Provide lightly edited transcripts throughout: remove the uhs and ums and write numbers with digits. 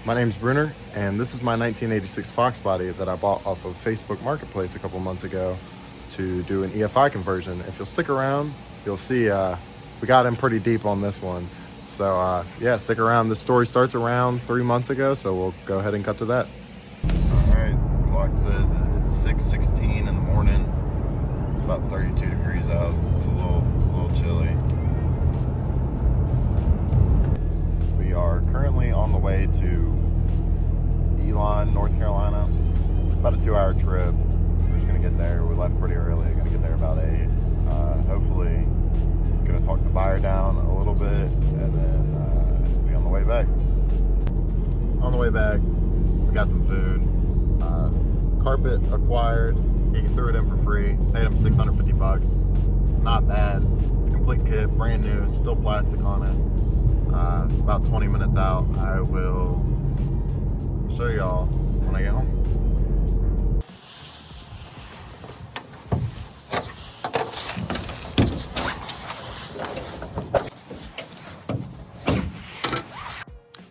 My name's Brunner, and this is my 1986 Fox body that I bought off of Facebook Marketplace a couple months ago to do an EFI conversion. If you'll stick around, you'll see we got in pretty deep on this one. So yeah, stick around. This story starts around 3 months ago, so we'll go ahead and cut to that. All right, clock says it is 6:16 in the morning. It's about 32 degrees out. It's a little chilly. We are currently on the way to North Carolina. It's about a 2-hour trip. We're just gonna get there. We left pretty early. Gonna get there about 8. Hopefully, gonna talk the buyer down a little bit, and then be on the way back. On the way back, we got some food. Carpet acquired. He threw it in for free. Paid him $650. It's not bad. It's a complete kit, brand new, still plastic on it. About 20 minutes out. I will show y'all when I get home.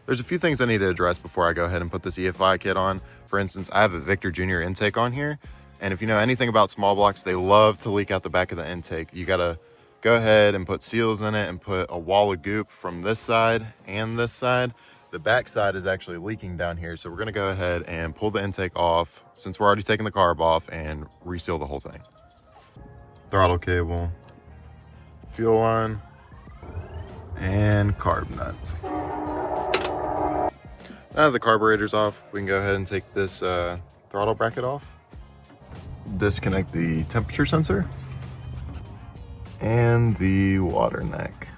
There's a few things I need to address before I go ahead and put this EFI kit on. For instance, I have a Victor Jr. intake on here, and if you know anything about small blocks, they love to leak out the back of the intake. You gotta go ahead and put seals in it and put a wall of goop from this side and this side. The back side is actually leaking down here, so we're gonna go ahead and pull the intake off since we're already taking the carb off and reseal the whole thing. Throttle cable, fuel line, and carb nuts. Now that the carburetor's off, we can go ahead and take this throttle bracket off, disconnect the temperature sensor, and the water neck.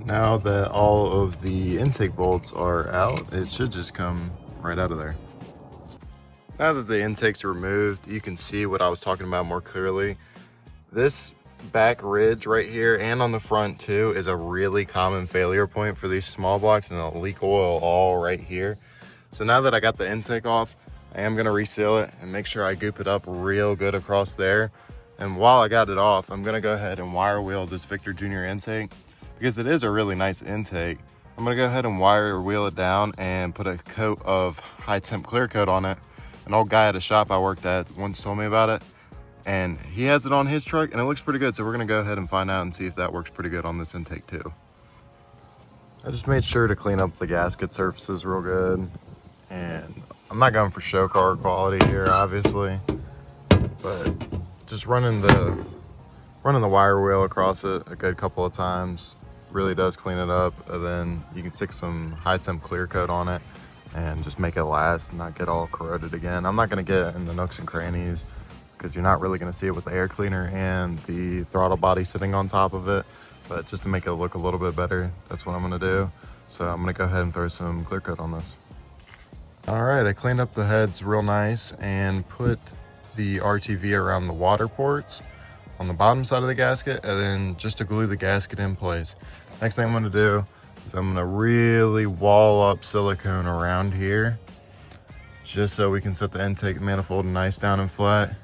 Now that all of the intake bolts are out, it should just come right out of there. Now that the intake's removed, you can see what I was talking about more clearly. This back ridge right here and on the front too is a really common failure point for these small blocks, and it'll leak oil all right here. So now that I got the intake off, I am gonna reseal it and make sure I goop it up real good across there. And while I got it off, I'm gonna go ahead and wire wheel this Victor Jr. intake. Because it is a really nice intake, I'm gonna go ahead and wire wheel it down and put a coat of high temp clear coat on it. An old guy at a shop I worked at once told me about it, and he has it on his truck and it looks pretty good. So we're gonna go ahead and find out and see if that works pretty good on this intake too. I just made sure to clean up the gasket surfaces real good, and I'm not going for show car quality here, obviously, but just running the wire wheel across it a good couple of times really does clean it up. And then you can stick some high temp clear coat on it and just make it last and not get all corroded again. I'm not gonna get in the nooks and crannies because you're not really gonna see it with the air cleaner and the throttle body sitting on top of it, but just to make it look a little bit better, that's what I'm gonna do. So I'm gonna go ahead and throw some clear coat on this. All right, I cleaned up the heads real nice and put the RTV around the water ports on the bottom side of the gasket, and then just to glue the gasket in place. Next thing I'm gonna do is I'm gonna really wall up silicone around here just so we can set the intake manifold nice down and flat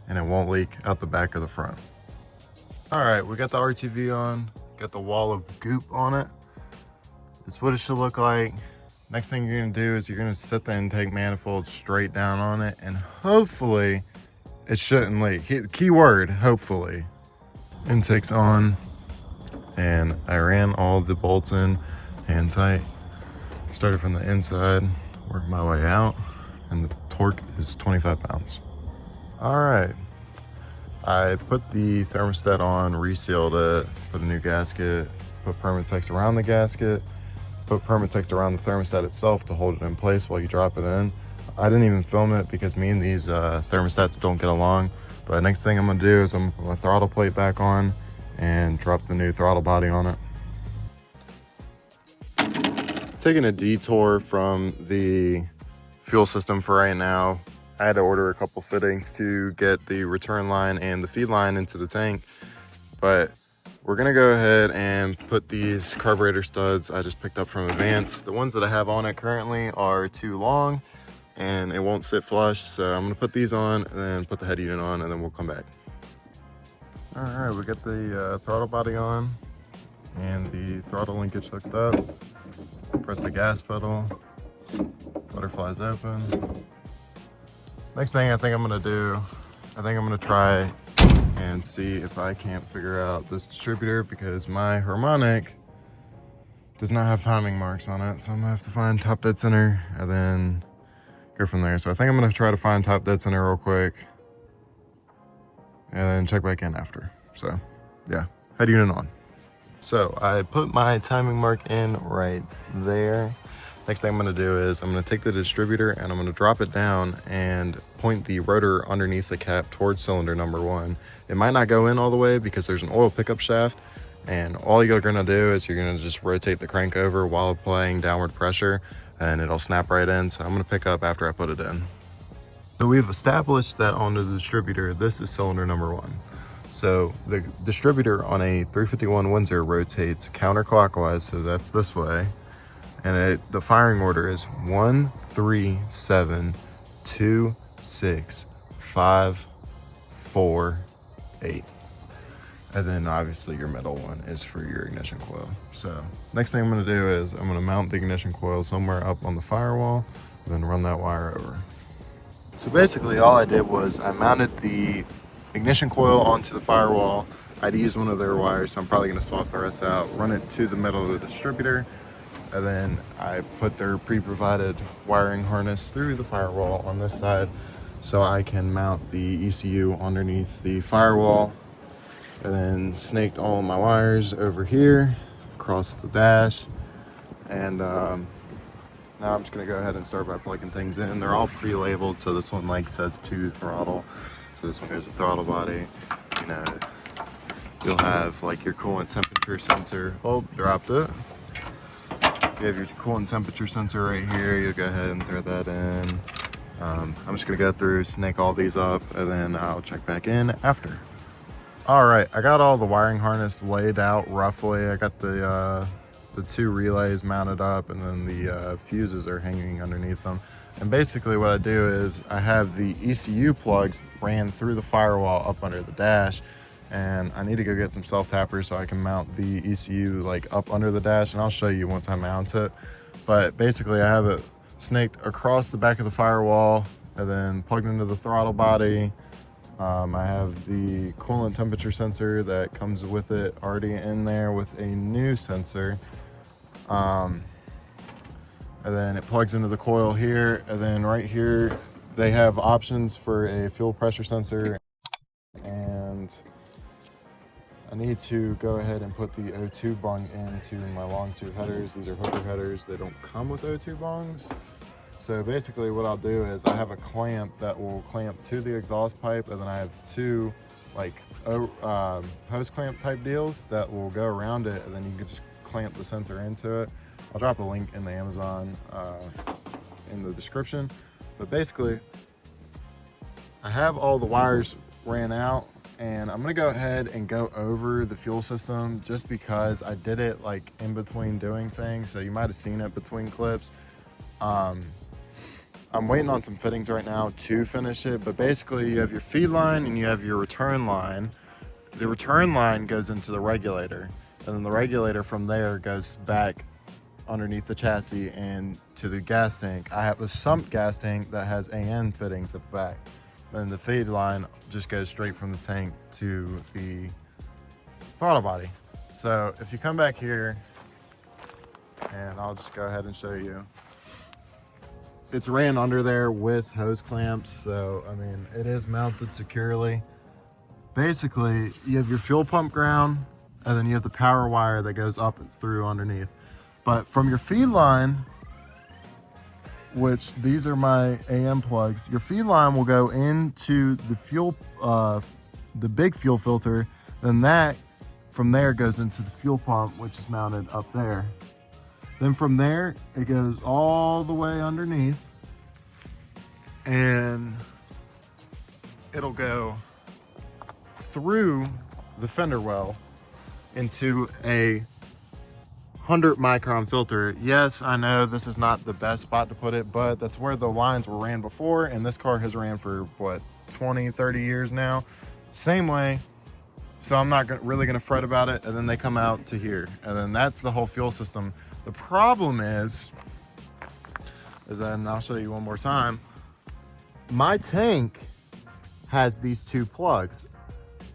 and it won't leak out the back or the front. All right, we got the RTV on, got the wall of goop on it. That's what it should look like. Next thing you're gonna do is you're gonna set the intake manifold straight down on it, and hopefully it shouldn't leak. Key word, hopefully. Intake's on, and I ran all the bolts in hand tight. Started from the inside, worked my way out, and the torque is 25 pounds. All right, I put the thermostat on, resealed it, put a new gasket, put Permatex around the gasket, put Permatex around the thermostat itself to hold it in place while you drop it in. I didn't even film it because me and these thermostats don't get along. But next thing I'm gonna do is I'm gonna put my throttle plate back on and drop the new throttle body on it. Taking a detour from the fuel system for right now. I had to order a couple fittings to get the return line and the feed line into the tank, but we're gonna go ahead and put these carburetor studs I just picked up from Advance. The ones that I have on it currently are too long and it won't sit flush, so I'm gonna put these on and then put the head unit on, and then we'll come back. All right, we got the throttle body on and the throttle linkage hooked up. Press press the gas pedal, butterflies open. Next thing I think I'm gonna do, I think I'm gonna try and see if I can't figure out this distributor, because my harmonic does not have timing marks on it. So I'm gonna have to find top dead center and then go from there. So I think I'm gonna try to find top dead center real quick and then check back in after. So yeah, head unit on. So I put my timing mark in right there. Next thing I'm gonna do is I'm gonna take the distributor and I'm gonna drop it down and point the rotor underneath the cap towards cylinder number 1. It might not go in all the way because there's an oil pickup shaft, and all you're gonna do is you're gonna just rotate the crank over while applying downward pressure and it'll snap right in. So I'm gonna pick up after I put it in. So we've established that on the distributor, this is cylinder number 1. So the distributor on a 351 Windsor rotates counterclockwise, so that's this way. And the firing order is 1, 3, 7, 2, 6, 5, 4, 8. And then obviously your middle one is for your ignition coil. So next thing I'm gonna do is I'm gonna mount the ignition coil somewhere up on the firewall and then run that wire over. So basically all I did was I mounted the ignition coil onto the firewall. I'd use one of their wires, so I'm probably gonna swap the rest out, run it to the middle of the distributor, and then I put their pre-provided wiring harness through the firewall on this side so I can mount the ECU underneath the firewall, and then snaked all of my wires over here across the dash. And now I'm just gonna go ahead and start by plugging things in. They're all pre-labeled, so this one like says to throttle. So this one goes to throttle body. You know, you'll have like your coolant temperature sensor. Oh, dropped it. You have your coolant temperature sensor right here. You'll go ahead and throw that in. I'm just gonna go through, snake all these up, and then I'll check back in after. All right, I got all the wiring harness laid out roughly. I got the 2 relays mounted up, and then the fuses are hanging underneath them. And basically what I do is I have the ECU plugs ran through the firewall up under the dash, and I need to go get some self-tappers so I can mount the ECU like up under the dash, and I'll show you once I mount it. But basically I have it snaked across the back of the firewall and then plugged into the throttle body. I have the coolant temperature sensor that comes with it already in there with a new sensor. And then it plugs into the coil here, and then right here they have options for a fuel pressure sensor. And I need to go ahead and put the O2 bung into my long tube headers. These are hooker headers. They don't come with O2 bungs. So basically what I'll do is I have a clamp that will clamp to the exhaust pipe, and then I have 2 like hose clamp type deals that will go around it, and then you can just clamp the sensor into it. I'll drop a link in the Amazon in the description. But basically, I have all the wires ran out, and I'm gonna go ahead and go over the fuel system just because I did it like in between doing things. So you might have seen it between clips. I'm waiting on some fittings right now to finish it, but basically you have your feed line and you have your return line. The return line goes into the regulator, and then the regulator from there goes back underneath the chassis and to the gas tank. I have a sump gas tank that has AN fittings at the back. Then the feed line just goes straight from the tank to the throttle body. So if you come back here, and I'll just go ahead and show you, it's ran under there with hose clamps. So, I mean, it is mounted securely. Basically, you have your fuel pump ground, and then you have the power wire that goes up and through underneath. But from your feed line, which these are my AM plugs, your feed line will go into the fuel, the big fuel filter. Then that, from there, goes into the fuel pump, which is mounted up there. Then from there, it goes all the way underneath, and it'll go through the fender well into a 100 micron filter. Yes, I know this is not the best spot to put it, but that's where the lines were ran before, and this car has ran for what, 20, 30 years now. Same way. So I'm not really gonna fret about it. And then they come out to here, and then that's the whole fuel system. The problem is then I'll show you one more time. My tank has these two plugs.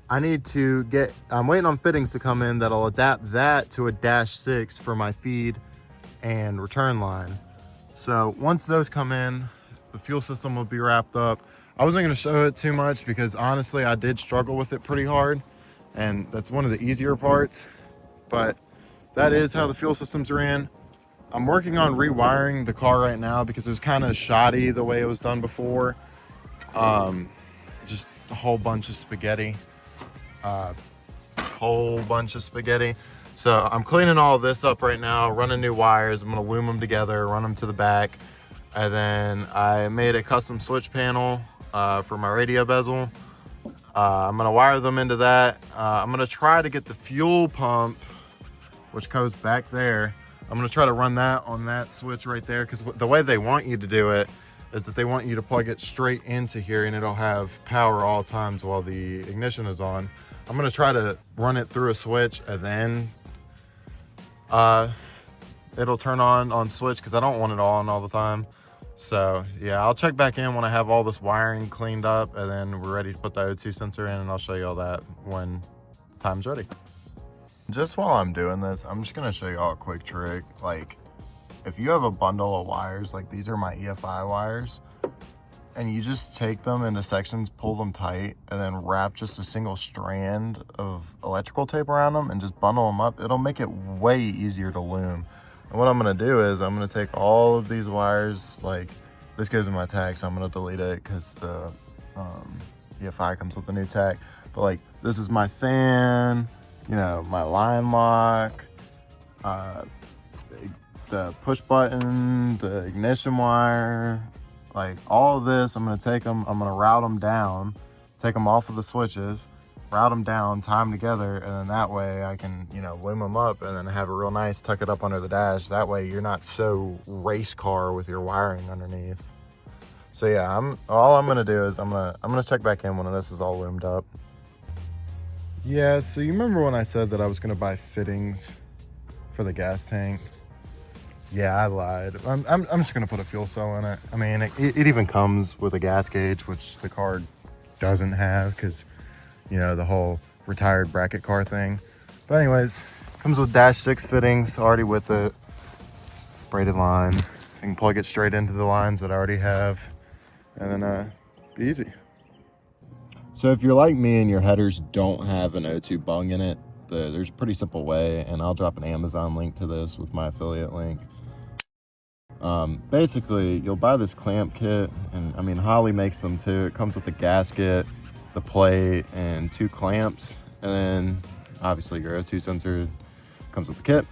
I'm waiting on fittings to come in that'll adapt that to a -6 for my feed and return line. So once those come in, the fuel system will be wrapped up. I wasn't gonna show it too much because honestly, I did struggle with it pretty hard, and that's one of the easier parts, but that is how the fuel systems are in. I'm working on rewiring the car right now because it was kind of shoddy the way it was done before. Just a whole bunch of spaghetti. So I'm cleaning all of this up right now, running new wires. I'm gonna loom them together, run them to the back. And then I made a custom switch panel for my radio bezel. I'm gonna wire them into that. I'm gonna try to get the fuel pump, which goes back there. I'm gonna try to run that on that switch right there, because the way they want you to do it is that they want you to plug it straight into here and it'll have power all times while the ignition is on. I'm gonna try to run it through a switch and then it'll turn on switch, because I don't want it on all the time. So yeah, I'll check back in when I have all this wiring cleaned up, and then we're ready to put the O2 sensor in, and I'll show you all that when the time's ready. Just while I'm doing this, I'm just gonna show you all a quick trick. Like, if you have a bundle of wires, like these are my EFI wires, and you just take them into sections, pull them tight, and then wrap just a single strand of electrical tape around them and just bundle them up, it'll make it way easier to loom. And what I'm gonna do is I'm gonna take all of these wires, like this goes in my tag, so I'm gonna delete it because the EFI comes with a new tag. But like, this is my fan, you know, my line lock, the push button, the ignition wire, like all of this. I'm gonna take them, I'm gonna route them down, take them off of the switches, route them down, tie them together, and then that way I can, you know, loom them up and then have it real nice, tuck it up under the dash. That way you're not so race car with your wiring underneath. So yeah, all I'm gonna do is I'm gonna check back in when this is all loomed up. Yeah, so you remember when I said that I was gonna buy fittings for the gas tank? Yeah, I lied. I'm just gonna put a fuel cell in it. I mean, it even comes with a gas gauge, which the car doesn't have because, you know, the whole retired bracket car thing. But anyways, comes with -6 fittings already with it, braided line. I can plug it straight into the lines that I already have, and then be easy. So if you're like me and your headers don't have an O2 bung in it, there's a pretty simple way, and I'll drop an Amazon link to this with my affiliate link. Basically, you'll buy this clamp kit, and I mean, Holley makes them too. It comes with the gasket, the plate, and 2 clamps, and then obviously your O2 sensor comes with the kit.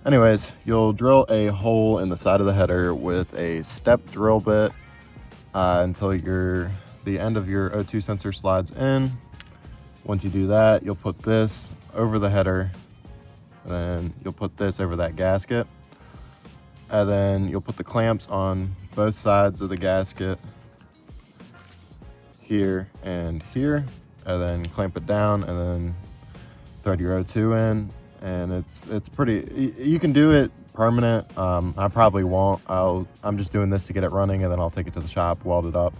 Anyways, you'll drill a hole in the side of the header with a step drill bit until the end of your O2 sensor slides in. Once you do that, you'll put this over the header, and then you'll put this over that gasket, and then you'll put the clamps on both sides of the gasket, here and here, and then clamp it down, and then thread your O2 in. And it's pretty, you can do it permanent. I probably won't. I'm just doing this to get it running, and then I'll take it to the shop, weld it up,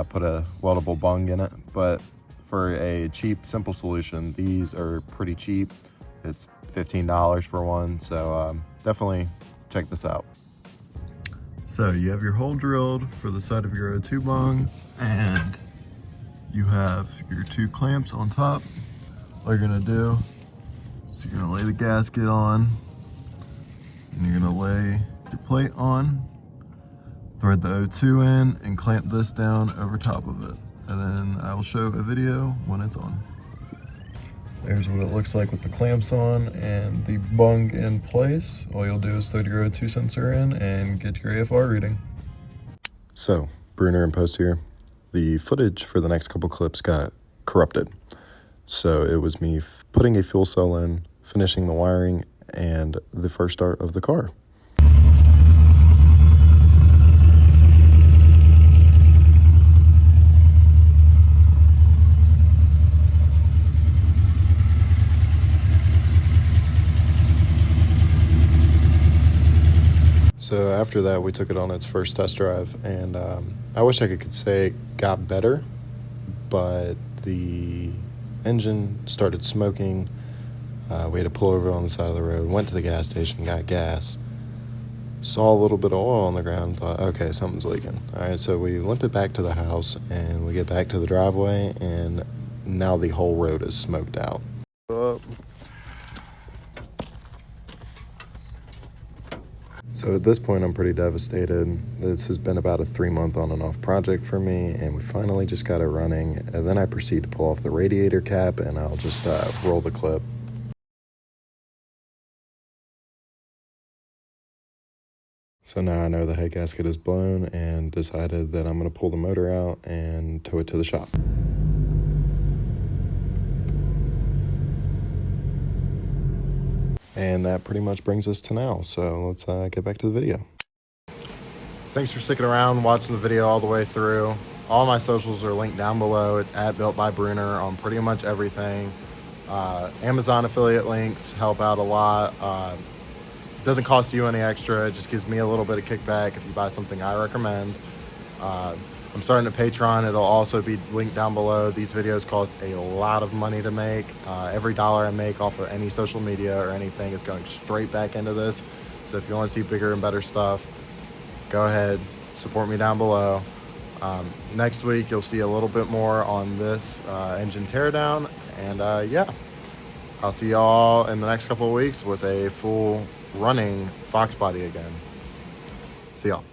put a weldable bung in it. But for a cheap, simple solution, these are pretty cheap. It's $15 for one, so definitely check this out. So you have your hole drilled for the side of your O2 bung, and you have your 2 clamps on top. All you're gonna do is you're gonna lay the gasket on, and you're gonna lay your plate on, thread the O2 in, and clamp this down over top of it. And then I will show a video when it's on. There's what it looks like with the clamps on and the bung in place. All you'll do is thread your O2 sensor in and get your AFR reading. So, Bruner and Post here. The footage for the next couple clips got corrupted. So it was me putting a fuel cell in, finishing the wiring, and the first start of the car. So after that, we took it on its first test drive, and I wish I could say it got better, but the engine started smoking. We had to pull over on the side of the road, went to the gas station, got gas, saw a little bit of oil on the ground, thought, okay, something's leaking. All right, so we limped it back to the house, and we get back to the driveway, and now the whole road is smoked out. So at this point, I'm pretty devastated. This has been about a 3-month on and off project for me, and we finally just got it running. And then I proceed to pull off the radiator cap, and I'll just roll the clip. So now I know the head gasket is blown, and decided that I'm going to pull the motor out and tow it to the shop. And that pretty much brings us to now. So let's get back to the video. Thanks for sticking around, watching the video all the way through. All my socials are linked down below. It's at Built by Bruner on pretty much everything. Amazon affiliate links help out a lot. Doesn't cost you any extra. It just gives me a little bit of kickback if you buy something I recommend. I'm starting a Patreon. It'll also be linked down below. These videos cost a lot of money to make. Every dollar I make off of any social media or anything is going straight back into this. So if you want to see bigger and better stuff, go ahead, support me down below. Next week, you'll see a little bit more on this engine teardown. And yeah, I'll see y'all in the next couple of weeks with a full running Fox body again. See y'all.